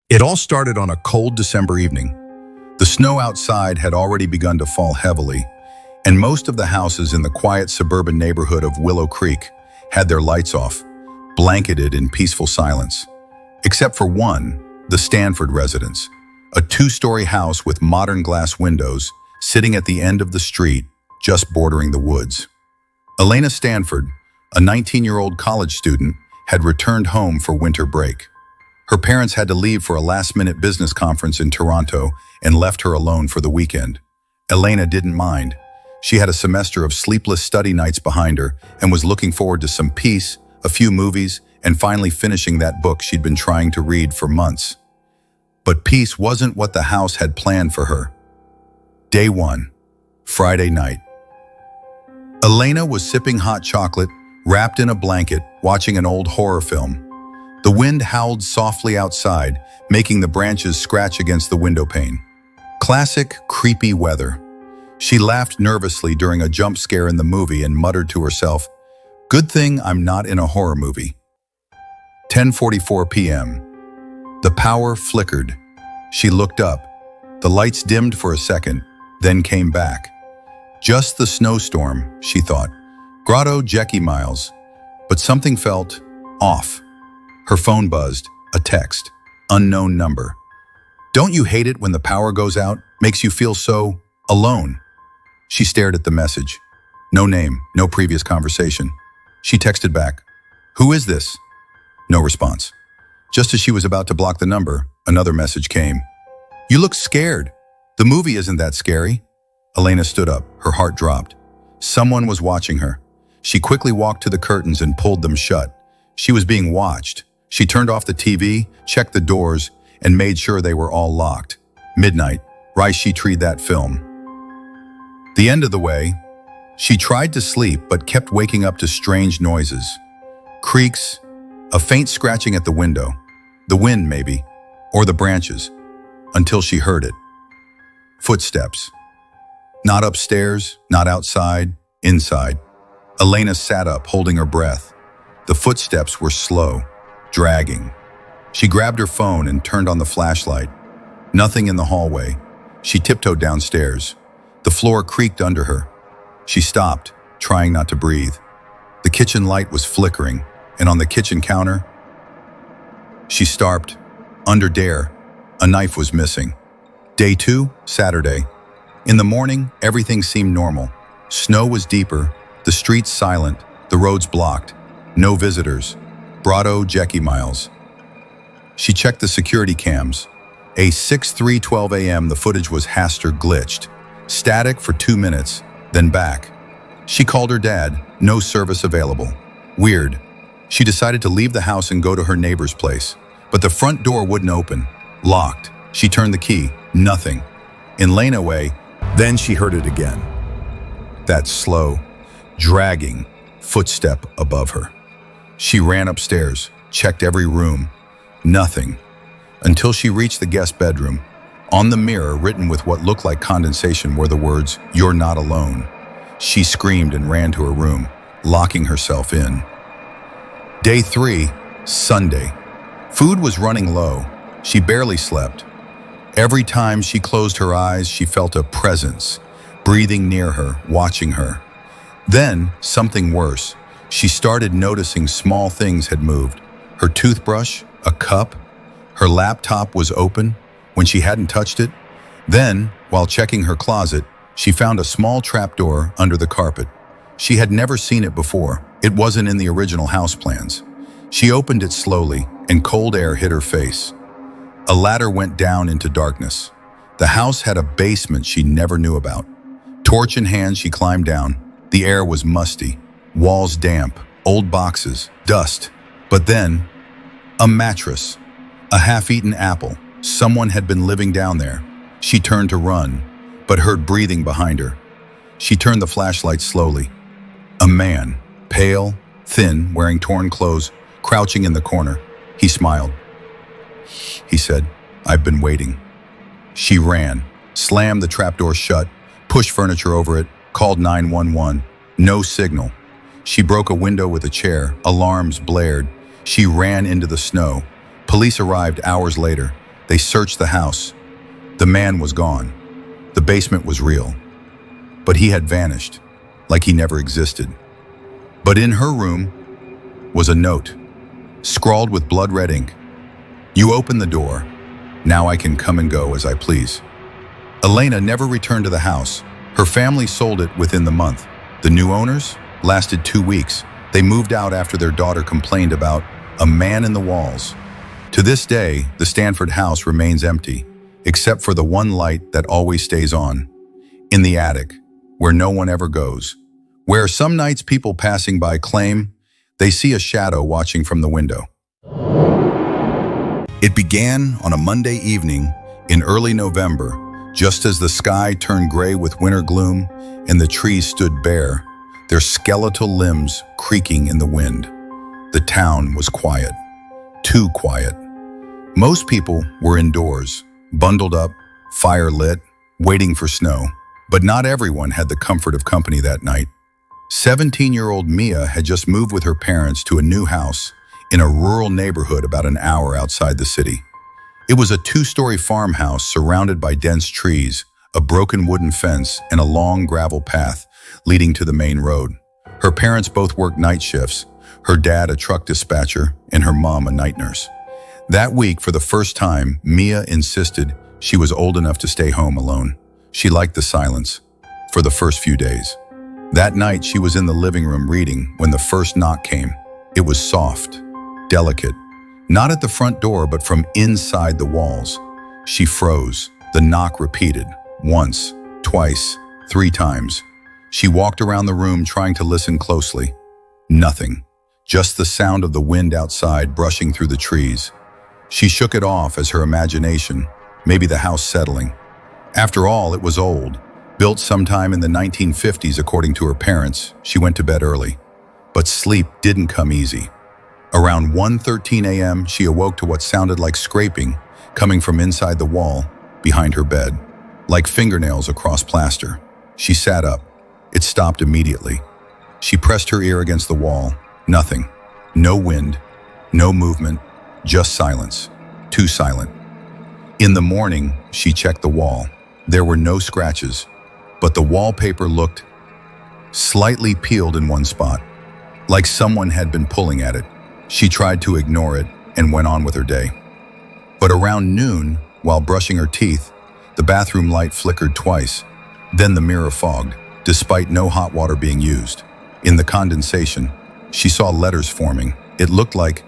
It all started on a cold December evening. The snow outside had already begun to fall heavily, and most of the houses in the quiet suburban neighborhood of Willow Creek had their lights off, blanketed in peaceful silence. Except for one, the Stanford residence, a two-story house with modern glass windows sitting at the end of the street, just bordering the woods. Elena Stanford, a 19-year-old college student, had returned home for winter break. Her parents had to leave for a last-minute business conference in Toronto and left her alone for the weekend. Elena didn't mind. She had a semester of sleepless study nights behind her and was looking forward to some peace, a few movies, and finally finishing that book she'd been trying to read for months. But peace wasn't what the house had planned for her. Day 1, Friday night. Elena was sipping hot chocolate, wrapped in a blanket, watching an old horror film. The wind howled softly outside, making the branches scratch against the window pane. Classic, creepy weather. She laughed nervously during a jump scare in the movie and muttered to herself, "Good thing I'm not in a horror movie." 10:44 p.m. The power flickered. She looked up. The lights dimmed for a second, then came back. Just the snowstorm, she thought. Grotto Jackie Miles. But something felt off. Her phone buzzed, a text, unknown number. "Don't you hate it when the power goes out? Makes you feel so alone." She stared at the message. No name, no previous conversation. She texted back, "Who is this?" No response. Just as she was about to block the number, another message came. "You look scared. The movie isn't that scary." Elena stood up, her heart dropped. Someone was watching her. She quickly walked to the curtains and pulled them shut. She was being watched. She turned off the TV, checked the doors, and made sure they were all locked. Midnight, right, she treated that film. The end of the way, she tried to sleep but kept waking up to strange noises. Creaks, a faint scratching at the window, the wind maybe, or the branches, until she heard it. Footsteps. Not upstairs, not outside, inside. Elena sat up, holding her breath. The footsteps were slow, dragging. She grabbed her phone and turned on the flashlight. Nothing in the hallway. She tiptoed downstairs. The floor creaked under her. She stopped, trying not to breathe. The kitchen light was flickering, and on the kitchen counter, she starped. Under there, a knife was missing. Day 2, Saturday. In the morning, everything seemed normal. Snow was deeper, the streets silent, the roads blocked. No visitors. Grotto Jackie Miles. She checked the security cams. A 6:12 a.m. the footage was Haster glitched. Static for 2 minutes, then back. She called her dad, no service available. Weird. She decided to leave the house and go to her neighbor's place. But the front door wouldn't open. Locked. She turned the key. Nothing. In lane away, then she heard it again. That slow, dragging footstep above her. She ran upstairs, checked every room. Nothing. Until she reached the guest bedroom. On the mirror, written with what looked like condensation, were the words, "You're not alone." She screamed and ran to her room, locking herself in. Day 3, Sunday. Food was running low. She barely slept. Every time she closed her eyes, she felt a presence, breathing near her, watching her. Then, something worse. She started noticing small things had moved. Her toothbrush, a cup. Her laptop was open when she hadn't touched it. Then, while checking her closet, she found a small trapdoor under the carpet. She had never seen it before. It wasn't in the original house plans. She opened it slowly, and cold air hit her face. A ladder went down into darkness. The house had a basement she never knew about. Torch in hand, she climbed down. The air was musty, walls damp, old boxes, dust. But then, a mattress, a half-eaten apple. Someone had been living down there. She turned to run, but heard breathing behind her. She turned the flashlight slowly. A man, pale, thin, wearing torn clothes, crouching in the corner. He smiled. He said, "I've been waiting." She ran, slammed the trapdoor shut, pushed furniture over it, called 911. No signal. She broke a window with a chair. Alarms blared. She ran into the snow. Police arrived hours later. They searched the house. The man was gone. The basement was real. But he had vanished, like he never existed. But in her room was a note, scrawled with blood-red ink. "You open the door. Now I can come and go as I please." Elena never returned to the house. Her family sold it within the month. The new owners lasted 2 weeks. They moved out after their daughter complained about a man in the walls. To this day, the Stanford house remains empty, except for the one light that always stays on, in the attic, where no one ever goes, where some nights people passing by claim they see a shadow watching from the window. It began on a Monday evening in early November, just as the sky turned gray with winter gloom and the trees stood bare, their skeletal limbs creaking in the wind. The town was quiet, too quiet. Most people were indoors, bundled up, fire lit, waiting for snow. But not everyone had the comfort of company that night. 17-year-old Mia had just moved with her parents to a new house in a rural neighborhood about an hour outside the city. It was a 2-story farmhouse surrounded by dense trees, a broken wooden fence, and a long gravel path leading to the main road. Her parents both worked night shifts, her dad a truck dispatcher and her mom a night nurse. That week, for the first time, Mia insisted she was old enough to stay home alone. She liked the silence for the first few days. That night, she was in the living room reading when the first knock came. It was soft, delicate, not at the front door, but from inside the walls. She froze. The knock repeated, once, twice, 3 times. She walked around the room trying to listen closely. Nothing. Just the sound of the wind outside brushing through the trees. She shook it off as her imagination, maybe the house settling. After all, it was old, built sometime in the 1950s according to her parents. She went to bed early. But sleep didn't come easy. Around 1:13 a.m., she awoke to what sounded like scraping coming from inside the wall behind her bed, like fingernails across plaster. She sat up. It stopped immediately. She pressed her ear against the wall. Nothing. No wind, no movement, just silence. Too silent. In the morning, she checked the wall. There were no scratches, but the wallpaper looked slightly peeled in one spot, like someone had been pulling at it. She tried to ignore it and went on with her day. But around noon, while brushing her teeth, the bathroom light flickered twice. Then the mirror fogged, despite no hot water being used. In the condensation, she saw letters forming. It looked like,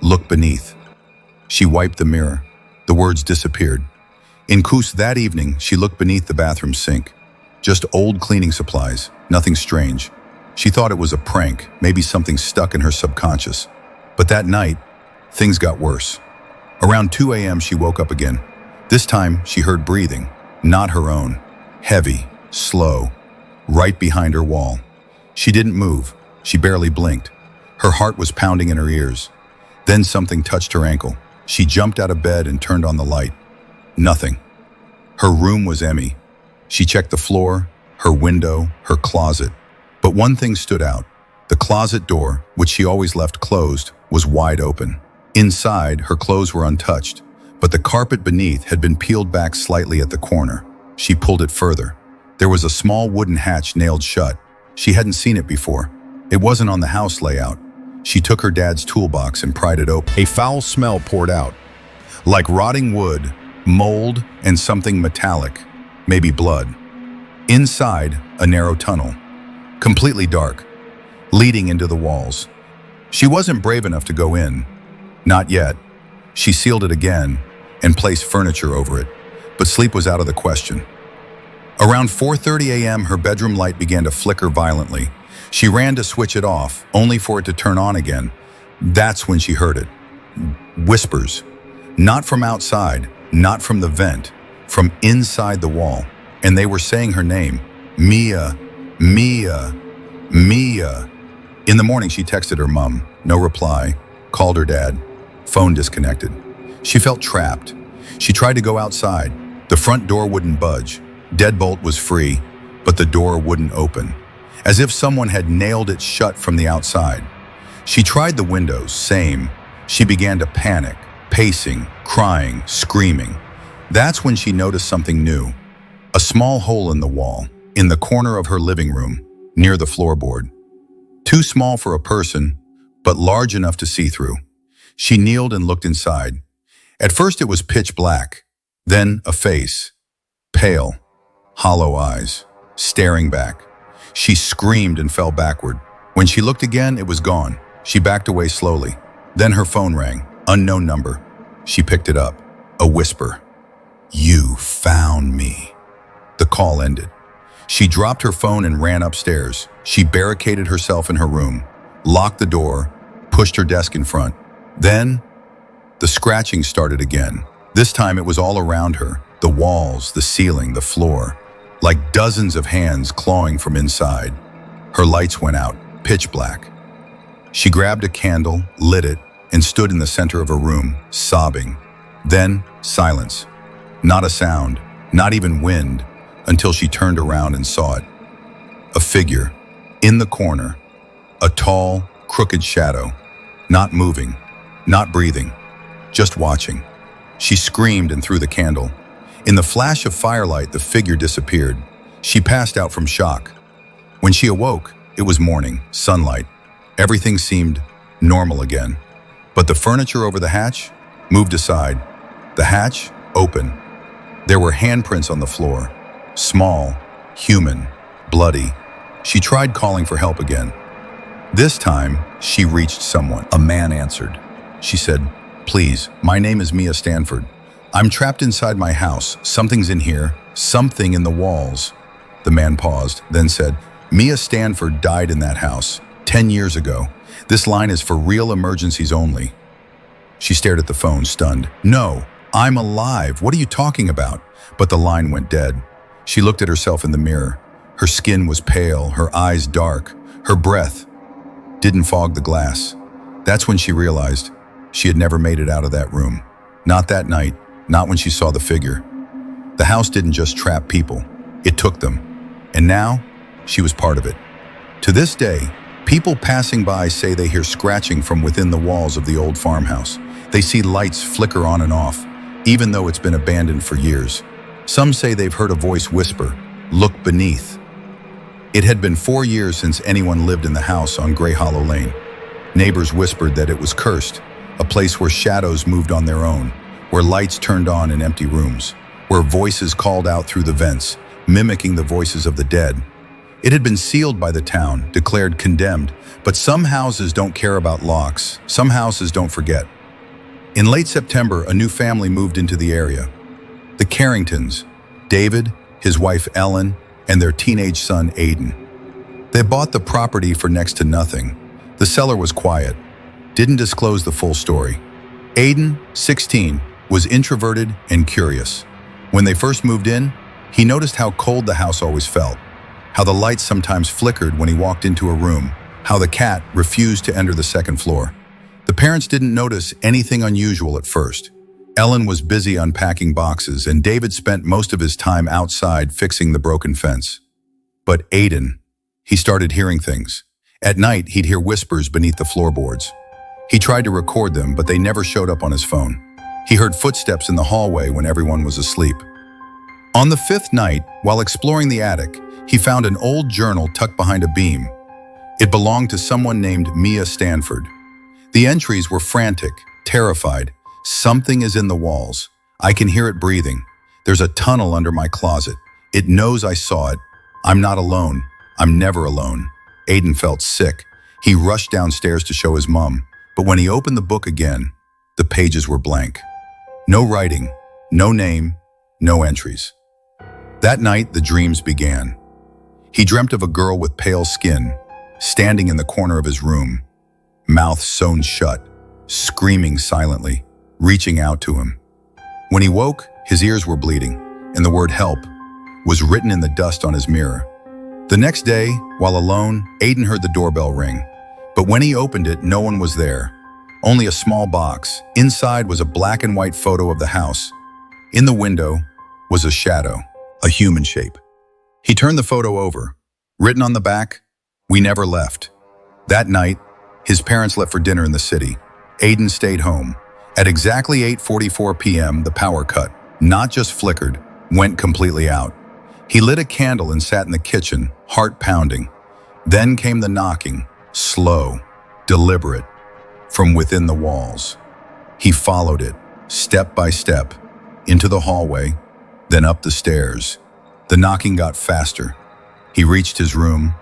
"Look beneath." She wiped the mirror. The words disappeared. In Kus that evening, she looked beneath the bathroom sink. Just old cleaning supplies, nothing strange. She thought it was a prank, maybe something stuck in her subconscious. But that night, things got worse. Around 2 a.m., she woke up again. This time, she heard breathing, not her own. Heavy, slow, right behind her wall. She didn't move. She barely blinked. Her heart was pounding in her ears. Then something touched her ankle. She jumped out of bed and turned on the light. Nothing. Her room was empty. She checked the floor, her window, her closet. But one thing stood out. The closet door, which she always left closed, was wide open. Inside, her clothes were untouched, but the carpet beneath had been peeled back slightly at the corner. She pulled it further. There was a small wooden hatch nailed shut. She hadn't seen it before. It wasn't on the house layout. She took her dad's toolbox and pried it open. A foul smell poured out, like rotting wood, mold, and something metallic, maybe blood. Inside, a narrow tunnel, completely dark, leading into the walls. She wasn't brave enough to go in. Not yet. She sealed it again and placed furniture over it, but sleep was out of the question. Around 4:30 a.m., her bedroom light began to flicker violently. She ran to switch it off, only for it to turn on again. That's when she heard it. Whispers. Not from outside, not from the vent, from inside the wall. And they were saying her name. Mia, Mia, Mia. In the morning, she texted her mom. No reply. Called her dad. Phone disconnected. She felt trapped. She tried to go outside. The front door wouldn't budge. Deadbolt was free, but the door wouldn't open, as if someone had nailed it shut from the outside. She tried the windows, same. She began to panic. pacing, crying, screaming. That's when she noticed something new. A small hole in the wall, in the corner of her living room, near the floorboard. Too small for a person, but large enough to see through. She kneeled and looked inside. At first it was pitch black, then a face, pale, hollow eyes, staring back. She screamed and fell backward. When she looked again, it was gone. She backed away slowly. Then her phone rang, unknown number. She picked it up. A whisper. "You found me." The call ended. She dropped her phone and ran upstairs. She barricaded herself in her room, locked the door, pushed her desk in front. Then, the scratching started again. This time it was all around her, the walls, the ceiling, the floor, like dozens of hands clawing from inside. Her lights went out, pitch black. She grabbed a candle, lit it, and stood in the center of her room, sobbing. Then, silence. Not a sound, not even wind, until she turned around and saw it. A figure, in the corner, a tall, crooked shadow, not moving, not breathing, just watching. She screamed and threw the candle. In the flash of firelight, the figure disappeared. She passed out from shock. When she awoke, it was morning, sunlight. Everything seemed normal again. But the furniture over the hatch moved aside. The hatch, open. There were handprints on the floor. Small, human, bloody. She tried calling for help again. This time, she reached someone. A man answered. She said, "Please, my name is Mia Stanford. I'm trapped inside my house. Something's in here, something in the walls." The man paused, then said, "Mia Stanford died in that house 10 years ago. This line is for real emergencies only." She stared at the phone, stunned. "No, I'm alive. What are you talking about?" But the line went dead. She looked at herself in the mirror. Her skin was pale, her eyes dark, her breath didn't fog the glass. That's when she realized she had never made it out of that room. Not that night, not when she saw the figure. The house didn't just trap people, it took them. And now, she was part of it. To this day, people passing by say they hear scratching from within the walls of the old farmhouse. They see lights flicker on and off, even though it's been abandoned for years. Some say they've heard a voice whisper, "Look beneath." It had been 4 years since anyone lived in the house on Grey Hollow Lane. Neighbors whispered that it was cursed, a place where shadows moved on their own, where lights turned on in empty rooms, where voices called out through the vents, mimicking the voices of the dead. It had been sealed by the town, declared condemned, but some houses don't care about locks. Some houses don't forget. In late September, a new family moved into the area. The Carringtons, David, his wife Ellen, and their teenage son Aiden. They bought the property for next to nothing. The seller was quiet, didn't disclose the full story. Aiden, 16, was introverted and curious. When they first moved in, he noticed how cold the house always felt, how the lights sometimes flickered when he walked into a room, how the cat refused to enter the second floor. The parents didn't notice anything unusual at first. Ellen was busy unpacking boxes, and David spent most of his time outside fixing the broken fence. But Aiden, he started hearing things. At night, he'd hear whispers beneath the floorboards. He tried to record them, but they never showed up on his phone. He heard footsteps in the hallway when everyone was asleep. On the 5th night, while exploring the attic, he found an old journal tucked behind a beam. It belonged to someone named Mia Stanford. The entries were frantic, terrified. "Something is in the walls. I can hear it breathing. There's a tunnel under my closet. It knows I saw it. I'm not alone. I'm never alone." Aiden felt sick. He rushed downstairs to show his mom, but when he opened the book again, the pages were blank. No writing, no name, no entries. That night, the dreams began. He dreamt of a girl with pale skin, standing in the corner of his room, mouth sewn shut, screaming silently, reaching out to him. When he woke, his ears were bleeding, and the word "help" was written in the dust on his mirror. The next day, while alone, Aiden heard the doorbell ring. But when he opened it, no one was there. Only a small box. Inside was a black and white photo of the house. In the window was a shadow, a human shape. He turned the photo over. Written on the back, "We never left." That night, his parents left for dinner in the city. Aiden stayed home. At exactly 8:44 p.m., the power cut, not just flickered, went completely out. He lit a candle and sat in the kitchen, heart pounding. Then came the knocking, slow, deliberate, from within the walls. He followed it, step by step, into the hallway, then up the stairs. The knocking got faster. He reached his room.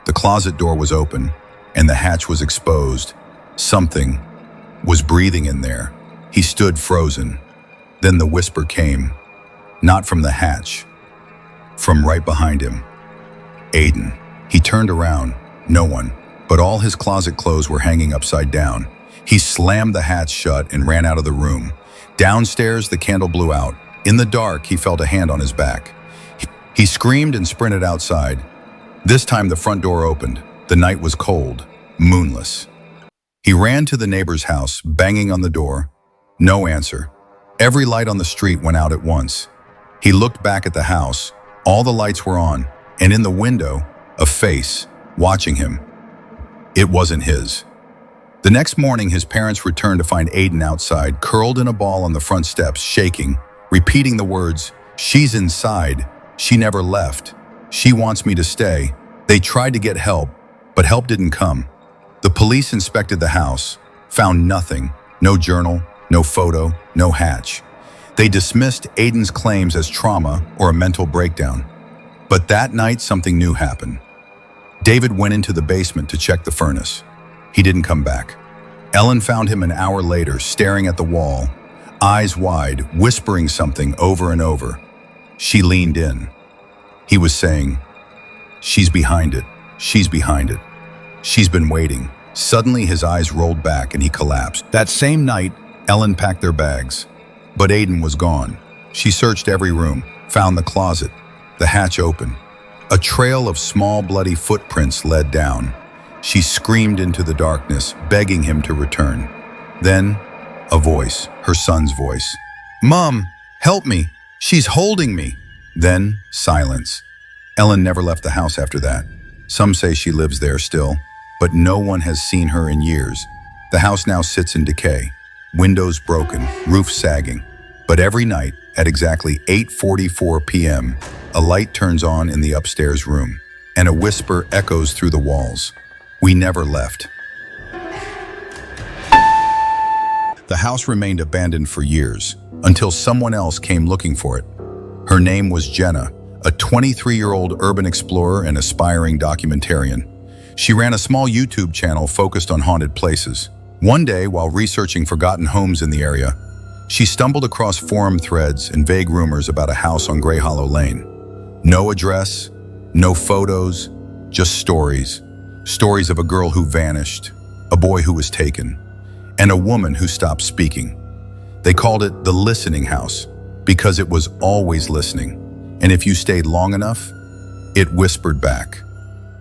The closet door was open, and the hatch was exposed. Something was breathing in there. He stood frozen. Then the whisper came, not from the hatch, from right behind him. Aiden. He turned around, no one, but all his closet clothes were hanging upside down. He slammed the hatch shut and ran out of the room. Downstairs, the candle blew out. In the dark, he felt a hand on his back. He screamed and sprinted outside. This time the front door opened. The night was cold, moonless. He ran to the neighbor's house, banging on the door. No answer. Every light on the street went out at once. He looked back at the house. All the lights were on, and in the window, a face, watching him. It wasn't his. The next morning, his parents returned to find Aiden outside, curled in a ball on the front steps, shaking, repeating the words, "She's inside. She never left. She wants me to stay." They tried to get help, but help didn't come. The police inspected the house, found nothing, no journal, no photo, no hatch. They dismissed Aiden's claims as trauma or a mental breakdown. But that night, something new happened. David went into the basement to check the furnace. He didn't come back. Ellen found him an hour later, staring at the wall, eyes wide, whispering something over and over. She leaned in. He was saying, "She's behind it. She's behind it. She's been waiting." Suddenly, his eyes rolled back and he collapsed. That same night, Ellen packed their bags. But Aiden was gone. She searched every room, found the closet, the hatch open. A trail of small bloody footprints led down. She screamed into the darkness, begging him to return. Then, a voice, her son's voice. "Mom, help me. She's holding me." Then, silence. Ellen never left the house after that. Some say she lives there still, but no one has seen her in years. The house now sits in decay, windows broken, roof sagging. But every night, at exactly 8:44 p.m., a light turns on in the upstairs room, and a whisper echoes through the walls. We never left. The house remained abandoned for years, until someone else came looking for it. Her name was Jenna, a 23-year-old urban explorer and aspiring documentarian. She ran a small YouTube channel focused on haunted places. One day, while researching forgotten homes in the area, she stumbled across forum threads and vague rumors about a house on Grey Hollow Lane. No address, no photos, just stories. Stories of a girl who vanished, a boy who was taken, and a woman who stopped speaking. They called it the listening house because it was always listening. And if you stayed long enough, it whispered back.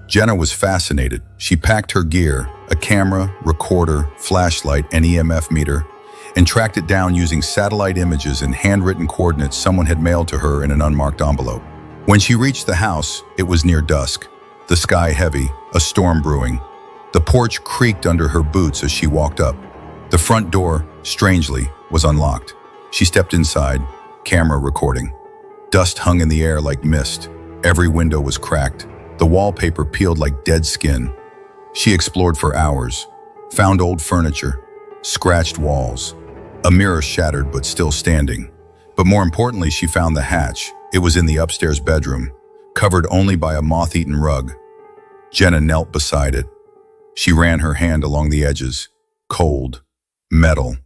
Jenna was fascinated. She packed her gear, a camera, recorder, flashlight, and EMF meter, and tracked it down using satellite images and handwritten coordinates someone had mailed to her in an unmarked envelope. When she reached the house, it was near dusk, the sky heavy, a storm brewing. The porch creaked under her boots as she walked up. The front door, strangely, was unlocked. She stepped inside, camera recording. Dust hung in the air like mist. Every window was cracked. The wallpaper peeled like dead skin. She explored for hours, found old furniture, scratched walls, a mirror shattered but still standing. But more importantly, she found the hatch. It was in the upstairs bedroom, covered only by a moth-eaten rug. Jenna knelt beside it. She ran her hand along the edges, cold, metal,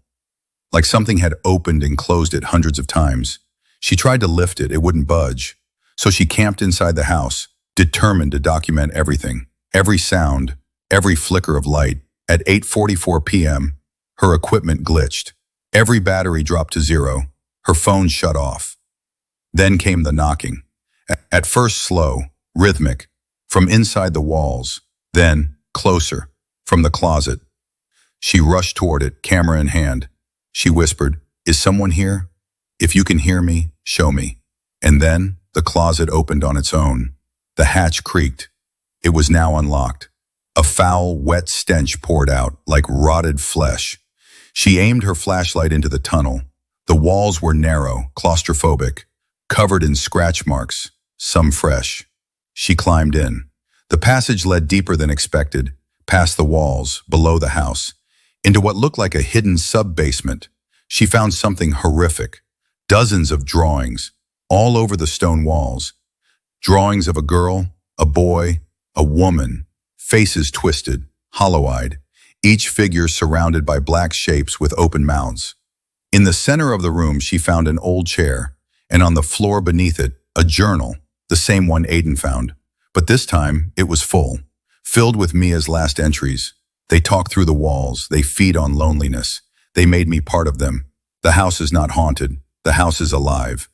like something had opened and closed it hundreds of times. She tried to lift it, it wouldn't budge. So she camped inside the house, determined to document everything, every sound, every flicker of light. At 8:44 p.m., her equipment glitched. Every battery dropped to zero. Her phone shut off. Then came the knocking. At first slow, rhythmic, from inside the walls, then closer, from the closet. She rushed toward it, camera in hand. She whispered, "Is someone here? If you can hear me, show me." And then the closet opened on its own. The hatch creaked. It was now unlocked. A foul, wet stench poured out like rotted flesh. She aimed her flashlight into the tunnel. The walls were narrow, claustrophobic, covered in scratch marks, some fresh. She climbed in. The passage led deeper than expected, past the walls, below the house, into what looked like a hidden sub-basement. She found something horrific. Dozens of drawings, all over the stone walls. Drawings of a girl, a boy, a woman, faces twisted, hollow-eyed, each figure surrounded by black shapes with open mouths. In the center of the room, she found an old chair, and on the floor beneath it, a journal, the same one Aiden found. But this time, it was full, filled with Mia's last entries. They talk through the walls, they feed on loneliness. They made me part of them. The house is not haunted, the house is alive.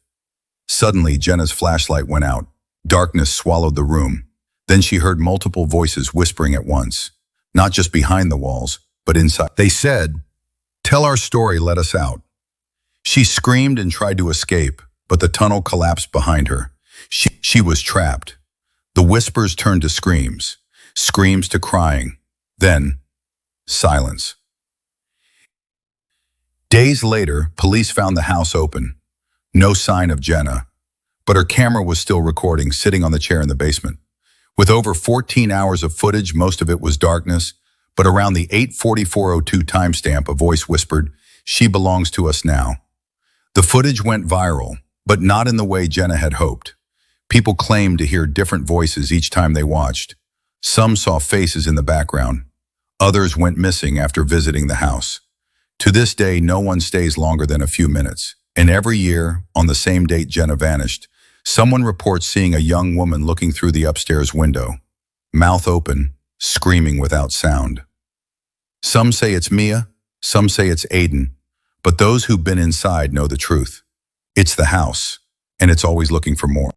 Suddenly, Jenna's flashlight went out. Darkness swallowed the room. Then she heard multiple voices whispering at once, not just behind the walls, but inside. They said, "Tell our story, let us out." She screamed and tried to escape, but the tunnel collapsed behind her. She was trapped. The whispers turned to screams, screams to crying, then silence. Days later, police found the house open. No sign of Jenna, but her camera was still recording, sitting on the chair in the basement. With over 14 hours of footage, most of it was darkness, but around the 8:44:02 timestamp, a voice whispered, "She belongs to us now." The footage went viral, but not in the way Jenna had hoped. People claimed to hear different voices each time they watched. Some saw faces in the background. Others went missing after visiting the house. To this day, no one stays longer than a few minutes. And every year, on the same date Jenna vanished, someone reports seeing a young woman looking through the upstairs window, mouth open, screaming without sound. Some say it's Mia, some say it's Aiden, but those who've been inside know the truth. It's the house, and it's always looking for more.